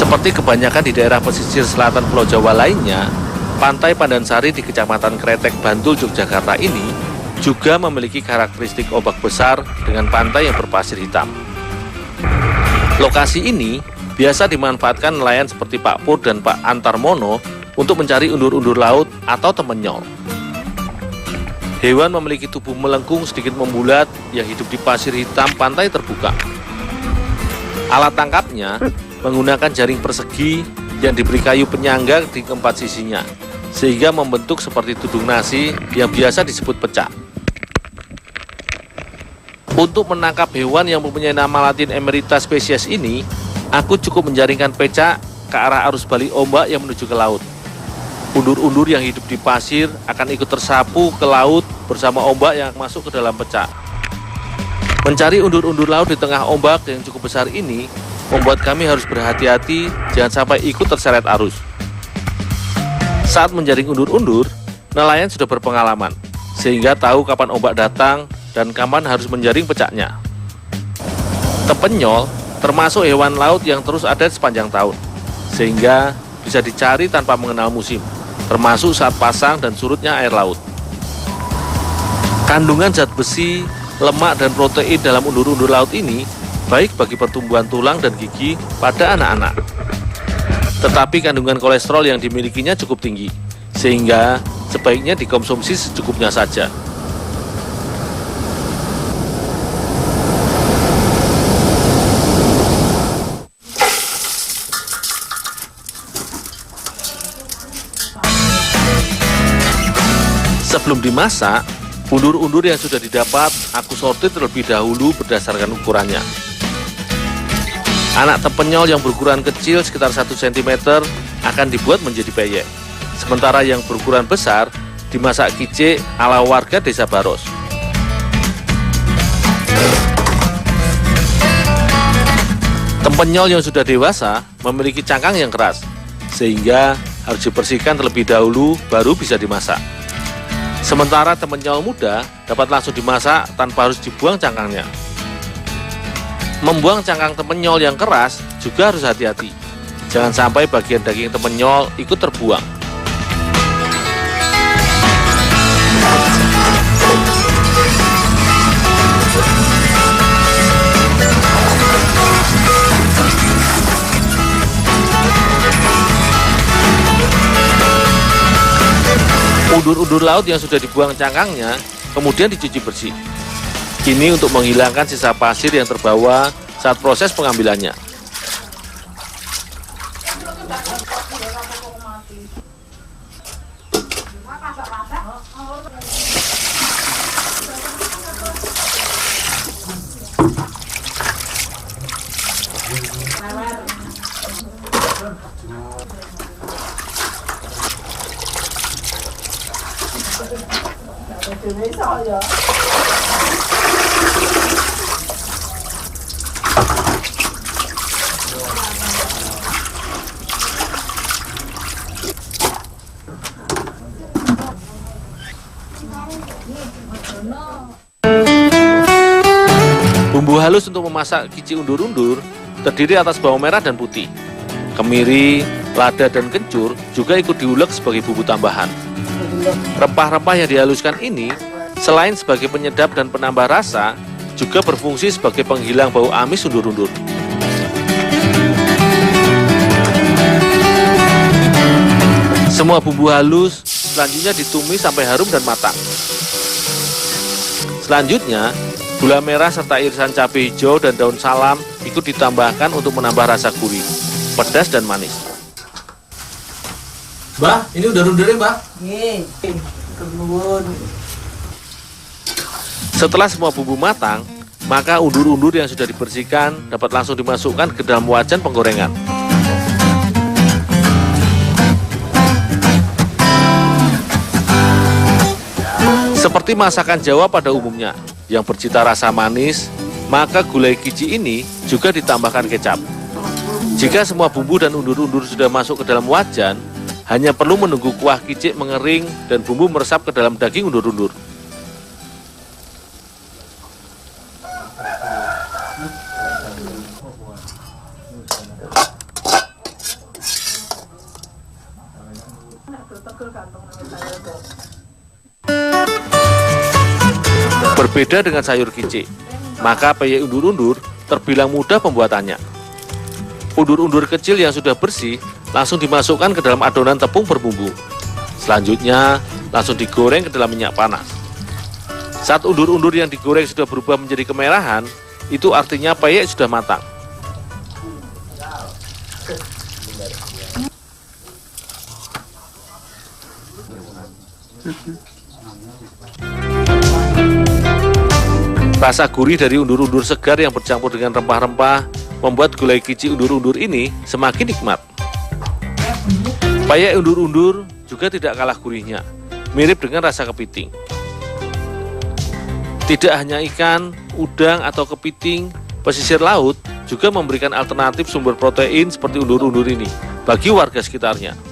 Seperti kebanyakan di daerah pesisir selatan Pulau Jawa lainnya, Pantai Pandansari di Kecamatan Kretek, Bantul, Yogyakarta ini juga memiliki karakteristik ombak besar dengan pantai yang berpasir hitam. Lokasi ini biasa dimanfaatkan nelayan seperti Pak Pur dan Pak Antarmono untuk mencari undur-undur laut atau temenyol. Hewan memiliki tubuh melengkung sedikit membulat yang hidup di pasir hitam pantai terbuka. Alat tangkapnya menggunakan jaring persegi yang diberi kayu penyangga di keempat sisinya, sehingga membentuk seperti tudung nasi yang biasa disebut pecak. Untuk menangkap hewan yang mempunyai nama latin Emerita spesies ini, aku cukup menjaringkan pecak ke arah arus balik ombak yang menuju ke laut. Undur-undur yang hidup di pasir akan ikut tersapu ke laut bersama ombak yang masuk ke dalam pecak. Mencari undur-undur laut di tengah ombak yang cukup besar ini membuat kami harus berhati-hati jangan sampai ikut terseret arus. Saat menjaring undur-undur, nelayan sudah berpengalaman, sehingga tahu kapan ombak datang dan kapan harus menjaring pecaknya. Tepenyol termasuk hewan laut yang terus ada sepanjang tahun, sehingga bisa dicari tanpa mengenal musim, termasuk saat pasang dan surutnya air laut. Kandungan zat besi, lemak, dan protein dalam undur-undur laut ini baik bagi pertumbuhan tulang dan gigi pada anak-anak. Tetapi kandungan kolesterol yang dimilikinya cukup tinggi, sehingga sebaiknya dikonsumsi secukupnya saja. Sebelum dimasak, undur-undur yang sudah didapat aku sortir terlebih dahulu berdasarkan ukurannya. Anak tepenyol yang berukuran kecil sekitar 1 cm akan dibuat menjadi peyek. Sementara yang berukuran besar dimasak kicik ala warga desa Baros. Tepenyol yang sudah dewasa memiliki cangkang yang keras, sehingga harus dibersihkan terlebih dahulu baru bisa dimasak. Sementara tepenyol muda dapat langsung dimasak tanpa harus dibuang cangkangnya. Membuang cangkang tepenyol yang keras juga harus hati-hati. Jangan sampai bagian daging tepenyol ikut terbuang. Undur-undur laut yang sudah dibuang cangkangnya kemudian dicuci bersih. Ini untuk menghilangkan sisa pasir yang terbawa saat proses pengambilannya. Bumbu halus untuk memasak kici undur-undur terdiri atas bawang merah dan putih. Kemiri, lada, dan kencur juga ikut diulek sebagai bumbu tambahan. Rempah-rempah yang dihaluskan ini selain sebagai penyedap dan penambah rasa, juga berfungsi sebagai penghilang bau amis undur-undur. Semua bumbu halus selanjutnya ditumis sampai harum dan matang. Selanjutnya, gula merah serta irisan cabai hijau dan daun salam ikut ditambahkan untuk menambah rasa gurih, pedas, dan manis. Mbah, ini udah undur-undurnya, Mbah? Nggih. Setelah semua bumbu matang, maka undur-undur yang sudah dibersihkan dapat langsung dimasukkan ke dalam wajan penggorengan. Seperti masakan Jawa pada umumnya, yang bercita rasa manis, maka gulai kici ini juga ditambahkan kecap. Jika semua bumbu dan undur-undur sudah masuk ke dalam wajan, hanya perlu menunggu kuah kicik mengering dan bumbu meresap ke dalam daging undur-undur. Berbeda dengan sayur kicik, maka peyek undur-undur terbilang mudah pembuatannya. Undur-undur kecil yang sudah bersih langsung dimasukkan ke dalam adonan tepung berbumbu. Selanjutnya, langsung digoreng ke dalam minyak panas. Saat undur-undur yang digoreng sudah berubah menjadi kemerahan, itu artinya peyek sudah matang. Rasa gurih dari undur-undur segar yang bercampur dengan rempah-rempah membuat gulai kicik undur-undur ini semakin nikmat. Peyek undur-undur juga tidak kalah gurihnya, mirip dengan rasa kepiting. Tidak hanya ikan, udang, atau kepiting, pesisir laut juga memberikan alternatif sumber protein seperti undur-undur ini bagi warga sekitarnya.